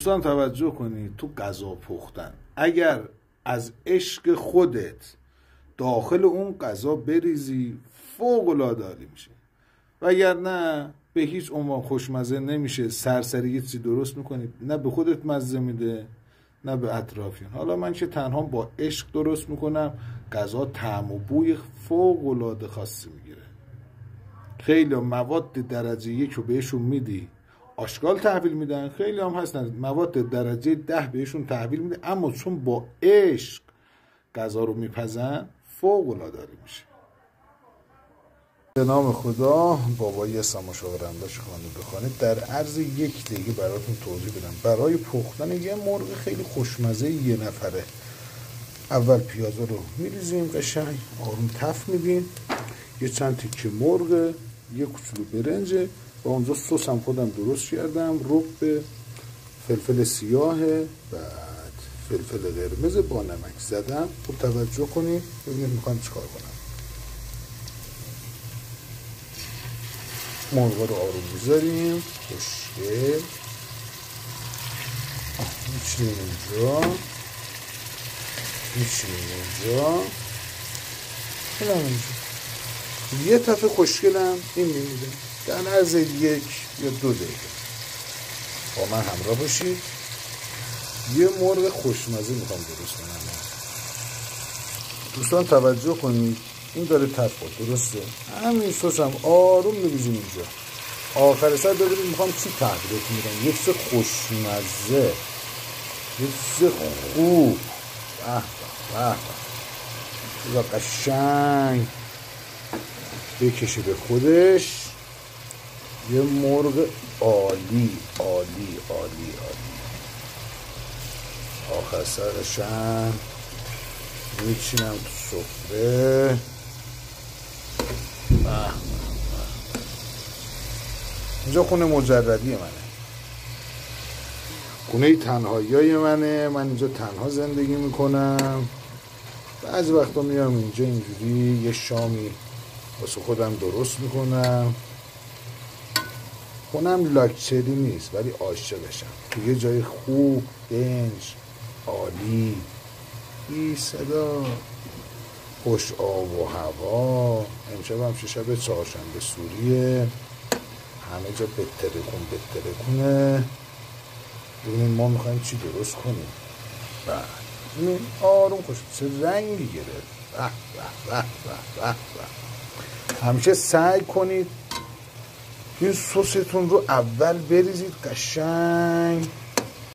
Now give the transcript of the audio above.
دوستان توجه کنید تو غذا پختن اگر از عشق خودت داخل اون غذا بریزی فوق العاده عالی میشه، وگرنه به هیچ عنوان خوشمزه نمیشه. سرسری یه چیزی درست میکنی نه به خودت مزه میده نه به اطرافیان. حالا من که تنها با عشق درست میکنم غذا طعم و بوی فوق العاده خاصی میگیره. خیلی مواد درجه 1 رو بهشون میدی آشغال تحویل میدن، خیلی هم هستن مواد درجه 10 بهشون تحویل میده، اما چون با عشق غذا رو میپزن فوق العاده میشه. به نام خدا. بابایی مشاورنداش خانه بخوانید. در عرض 1 دقیقه براتون توضیح بدم برای پختن یه مرغ خیلی خوشمزه یه نفره. اول پیازا رو میریزیم قشنگ آروم تف میدیم، یه چند تیکه مرغ، یه کوچولو برنج، با اونجا سس هم خودم درست کردم، رب فلفل سیاه، بعد فلفل قرمز با نمک زدم. خوب توجه کنید ببینید میخوام چیکار کنم. مرغ رو آروم میذاریم خوشگل میچینیم اینجا، اینم یه تفه خوشگلم این میمیده در عرض 1 یا 2 دقیقه. با من همراه باشید. یه مرغ خوشمزه میخوام درست کنم. دوستان توجه کنید این داره تف خورد، درسته؟ همین سس هم آروم میریزیم اینجا. آخر سر ببینید میخوام چی تحویلتون میدم. یه چیز خوشمزه، یه چیز خوب، به قشنگ بکشه به خودش. یه مرغ عالی عالی عالی عالی. آخر سرشم میچینم تو سفره. اینجا خونه مجردی منه، خونه تنهایی منه. من اینجا تنها زندگی میکنم. بعضی وقتا میام اینجا اینجوری یه شامی واسه خودم درست میکنم. خونم لاکچری نیست ولی عاشقشم. تو یه جای خوب، دنج، عالی، بی صدا، خوش آب و هوا. امشب هم شب چهارشنبه سوریه، همه جا بترکونه. ببینیم ما میخوایم چی درست کنیم. بعد ببینیم آروم خوش چه رنگی گرفت. همیشه سعی کنید این سستون رو اول بریزید قشنگ